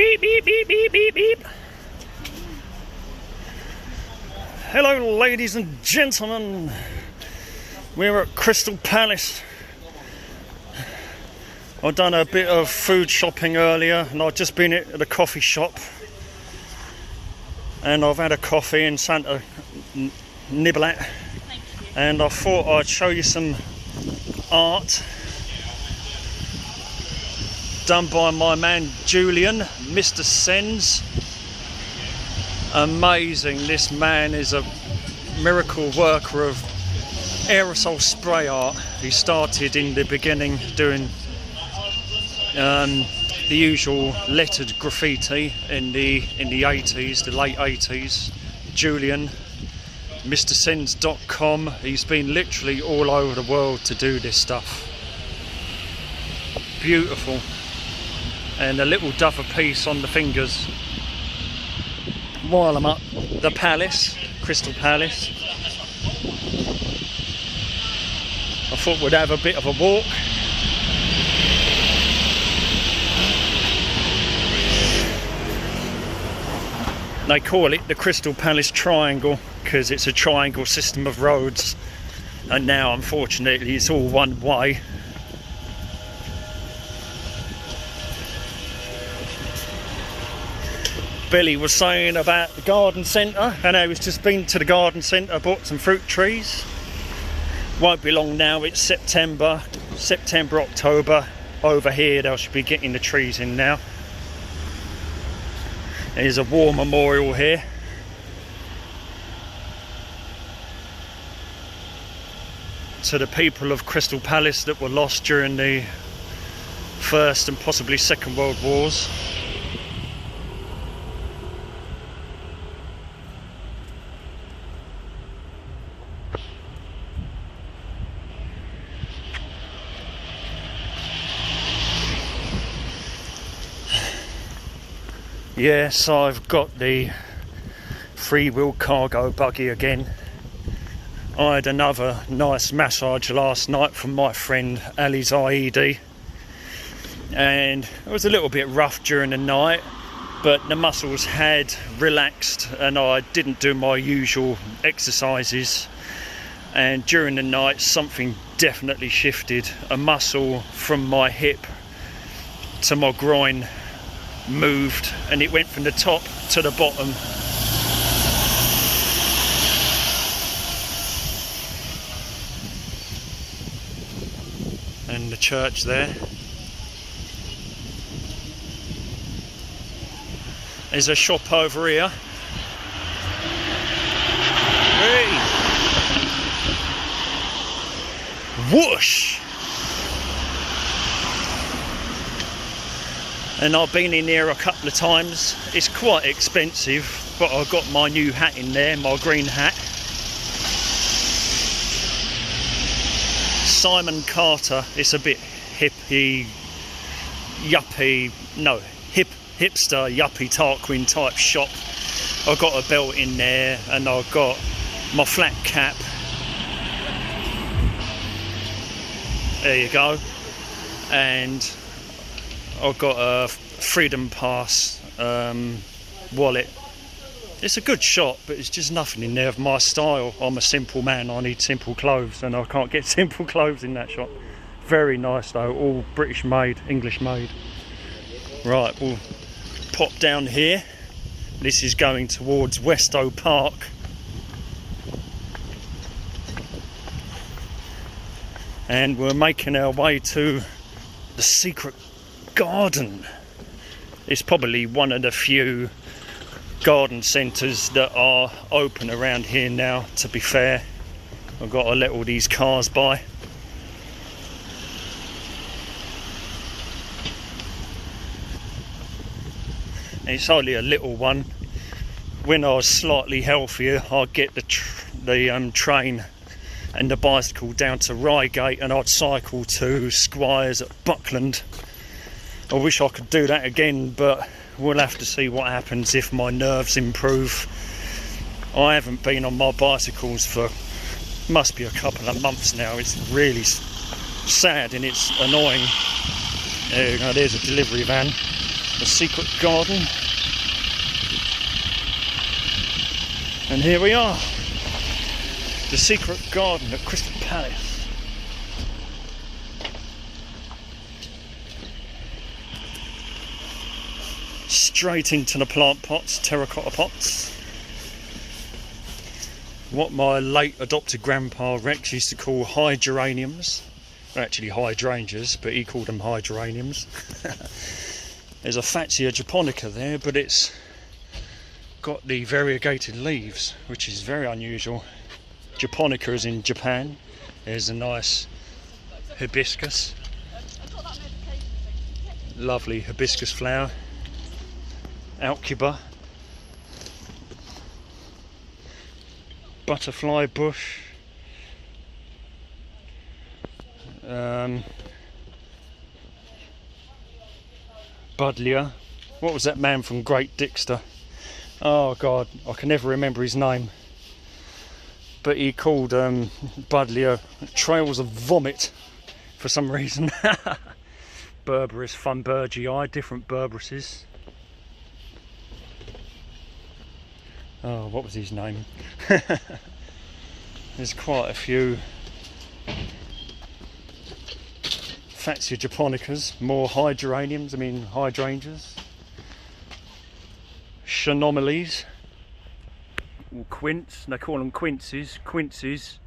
beep, beep, beep, beep, beep, beep. Hello, ladies and gentlemen. We're at Crystal Palace. I've done a bit of food shopping earlier, and I've just been at the coffee shop. And I've had a coffee and something to nibble at. And I thought I'd show you some art done by my man Julian, Mr. Cenz. Amazing. This man is a miracle worker of aerosol spray art. He started in the beginning doing the usual lettered graffiti in the 80s, the late 80s. Julian, MrCenz.com. He's been literally all over the world to do this stuff. Beautiful. And a little duffer piece on the fingers. While I'm up the palace, Crystal Palace, I thought we'd have a bit of a walk. They call it the Crystal Palace Triangle because it's a triangle system of roads, and now unfortunately it's all one way. Billy was saying about the garden centre, and I was just been to the garden centre, bought some fruit trees. Won't be long now, it's September, October. Over here they should be getting the trees in now. There's a war memorial here. To the people of Crystal Palace that were lost during the First and possibly Second World Wars. Yes, I've got the three-wheel cargo buggy again. I had another nice massage last night from my friend Ali Zaidi, and it was a little bit rough during the night, but the muscles had relaxed and I didn't do my usual exercises, and during the night something definitely shifted. A muscle from my hip to my groin moved, and it went from the top to the bottom. And the church there. There's a shop over here. Hey! Whoosh! And I've been in here a couple of times. It's quite expensive, but I've got my new hat in there, my green hat. Simon Carter. It's a bit hippie, yuppie, no, hipster, yuppie Tarquin type shop. I've got a belt in there, and I've got my flat cap. There you go. And I've got a Freedom Pass wallet. It's a good shop, but it's just nothing in there of my style. I'm a simple man, I need simple clothes, and I can't get simple clothes in that shop. Very nice though, all British made, English made. Right, we'll pop down here. This is going towards Westow Park. And we're making our way to the secret garden. It's probably one of the few garden centres that are open around here now, to be fair. I've got to let all these cars by. It's only a little one. When I was slightly healthier, I'd get the train and the bicycle down to Reigate, and I'd cycle to Squires at Buckland. I wish I could do that again, but we'll have to see what happens if my nerves improve. I haven't been on my bicycles for must be a couple of months now. It's really sad and it's annoying. There you go, there's a delivery van. the secret garden. And here we are, the secret garden at Crystal Palace. Straight into the plant pots, terracotta pots. What my late adopted grandpa Rex used to call hydrangeums. They're actually hydrangeas, but he called them hydrangeums. There's a Fatsia japonica there, but it's got the variegated leaves, which is very unusual. Japonica is in Japan. There's a nice hibiscus, lovely hibiscus flower. Aucuba, butterfly bush, Buddleia. What was that man from Great Dixter? Oh God, I can never remember his name. But he called Buddleia trails of vomit for some reason. Berberis funbergii, different Berberises. Oh, what was his name? There's quite a few Fatsia japonicas, more hydrangeas, Chenomelies, or quince, they call them quinces. Quinces,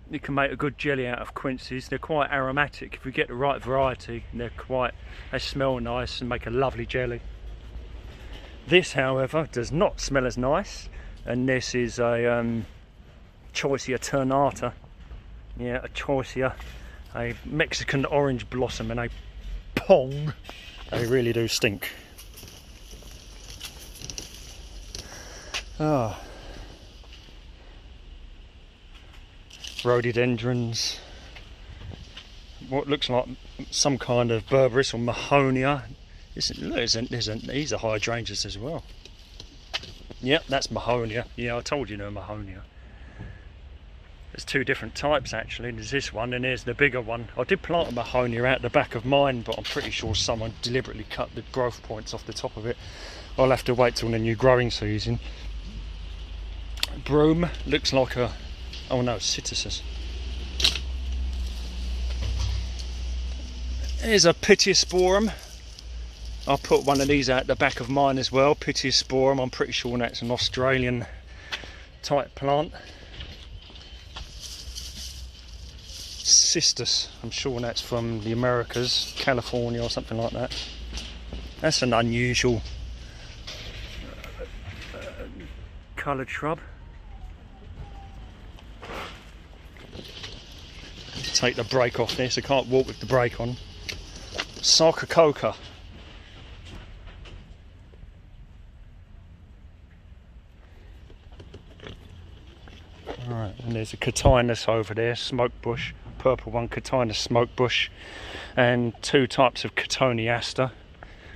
you can make a good jelly out of quinces. They're quite aromatic if you get the right variety. They smell nice and make a lovely jelly. This, however, does not smell as nice, and this is a Choicea ternata. Yeah, a Choicea, a Mexican orange blossom, and a pong. They really do stink. Ah, rhododendrons. What looks like some kind of Berberis or Mahonia. These are hydrangeas as well. Yep, that's Mahonia. Yeah, I told you no Mahonia. There's two different types actually. There's this one and there's the bigger one. I did plant a Mahonia out the back of mine, but I'm pretty sure someone deliberately cut the growth points off the top of it. I'll have to wait till the new growing season. Broom looks like a... oh no, Citrusus. Here's a Pitiosporum. I'll put one of these out the back of mine as well. Pitiosporum, I'm pretty sure that's an Australian type plant. Cistus, I'm sure that's from the Americas, California or something like that. That's an unusual coloured shrub. Take the brake off this, I can't walk with the brake on. Sarcococa. Alright, and there's a Catinus over there, smoke bush, purple one, Catinus smoke bush, and two types of Cotoneaster,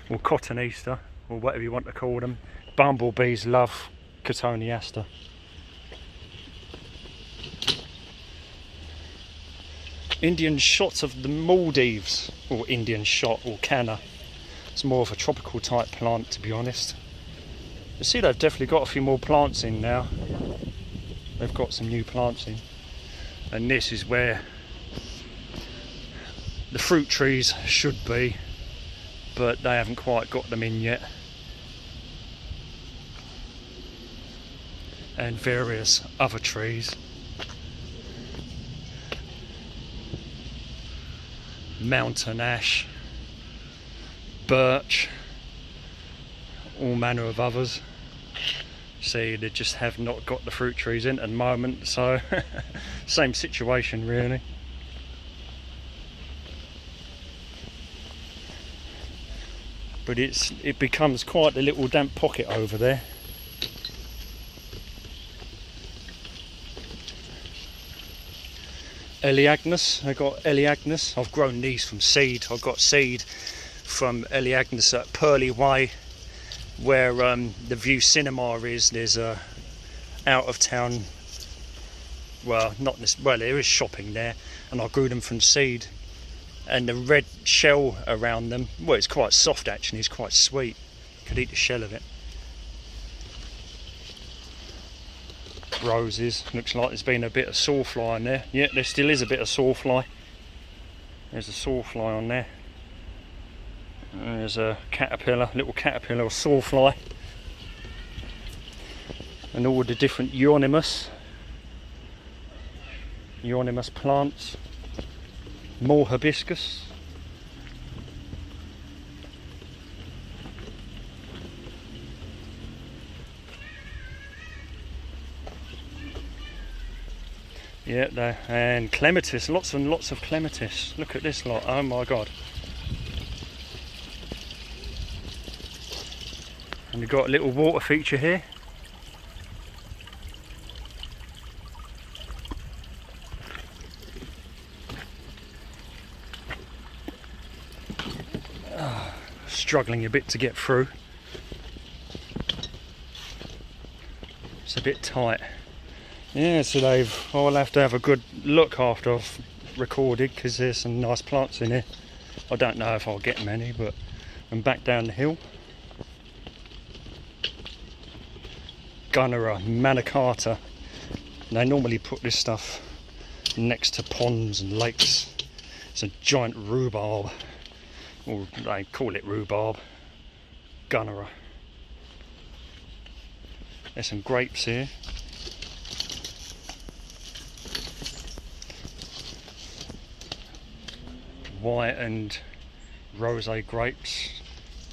or Cotoneaster, or whatever you want to call them. Bumblebees love Cotoneaster. Indian shot of the Maldives, or Indian shot, or canna. It's more of a tropical type plant, to be honest. You see, they've definitely got a few more plants in now. They've got some new plants in, and this is where the fruit trees should be, but they haven't quite got them in yet. And various other trees. Mountain ash, birch, all manner of others. See, they just have not got the fruit trees in at the moment, so same situation really. But it becomes quite a little damp pocket over there. Elaeagnus, I got Elaeagnus. I've grown these from seed. I've got seed from Elaeagnus at Purley Way, where the View Cinema is. There's a out of town, well, not this, well, there is shopping there, and I grew them from seed. And the red shell around them, well, it's quite soft actually, it's quite sweet. Could eat the shell of it. Roses. Looks like there's been a bit of sawfly in there. Yeah, there still is a bit of sawfly. There's a sawfly on there. There's a caterpillar, little caterpillar or sawfly. And all the different euonymus plants. More hibiscus. Yeah, and clematis, lots and lots of clematis. Look at this lot, oh my god. And you've got a little water feature here. Struggling a bit to get through. It's a bit tight. Yeah, so I'll have to have a good look after I've recorded, because there's some nice plants in here. I don't know if I'll get many, but I'm back down the hill. Gunnera manicata. They normally put this stuff next to ponds and lakes. It's a giant rhubarb, or they call it rhubarb. Gunnera. There's some grapes here. White and rosé grapes,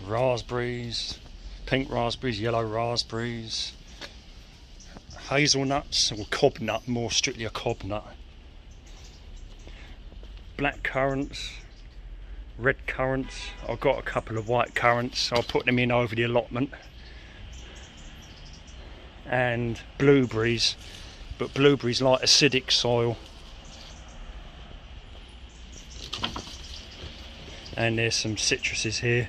raspberries, pink raspberries, yellow raspberries, hazelnuts, or cob nut, more strictly a cob nut, black currants, red currants. I've got a couple of white currants, I'll put them in over the allotment, and blueberries, but blueberries like acidic soil. And there's some citruses here,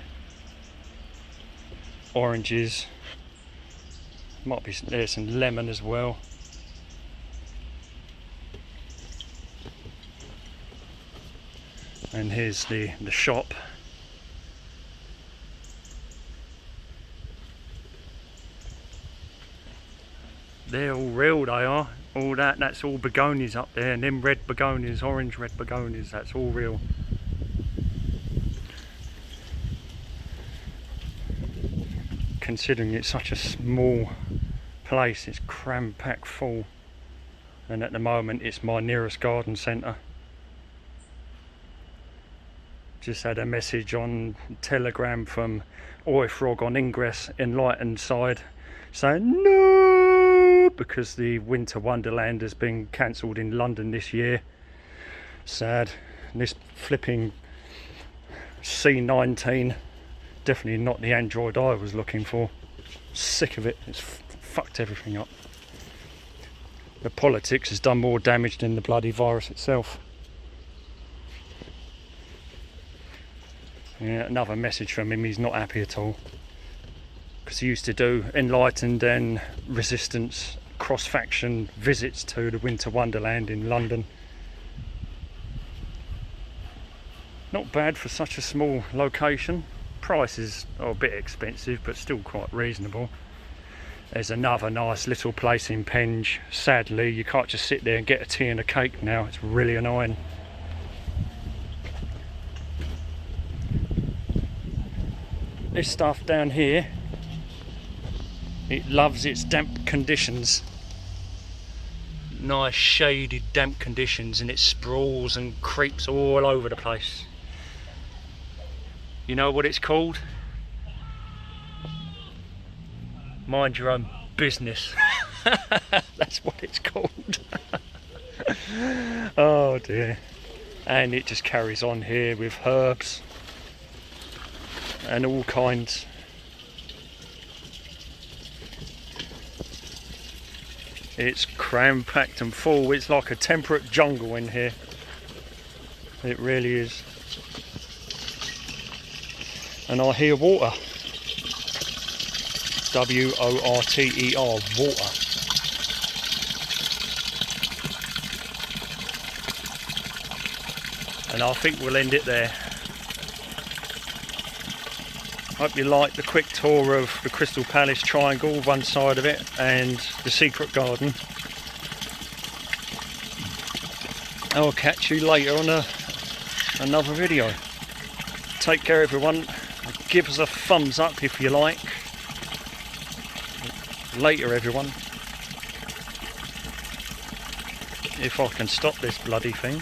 oranges, might be, there's some lemon as well. And here's the shop. They're all real, they are. All that's all begonias up there, and them red begonias, orange red begonias, that's all real. Considering it's such a small place, it's cram-packed full, and at the moment it's my nearest garden centre. Just had a message on Telegram from Oi Frog on Ingress Enlightened side saying no, because the Winter Wonderland has been cancelled in London this year. Sad. This flipping C19, definitely not the Android I was looking for. Sick of it, it's fucked everything up. The politics has done more damage than the bloody virus itself. Yeah, another message from him, he's not happy at all. Because he used to do Enlightened and Resistance cross-faction visits to the Winter Wonderland in London. Not bad for such a small location. Prices are a bit expensive, but still quite reasonable. There's another nice little place in Penge. Sadly, you can't just sit there and get a tea and a cake now. It's really annoying. This stuff down here, it loves its damp conditions. Nice shaded damp conditions, and it sprawls and creeps all over the place. You know what it's called? Mind your own business. That's what it's called. Oh dear. And it just carries on here with herbs and all kinds. It's cram-packed and full. It's like a temperate jungle in here. It really is. And I hear water. W-O-R-T-E-R, water. And I think we'll end it there. Hope you liked the quick tour of the Crystal Palace Triangle, one side of it, and the Secret Garden. I'll catch you later on another video. Take care everyone. Give us a thumbs up if you like. Later everyone. If I can stop this bloody thing.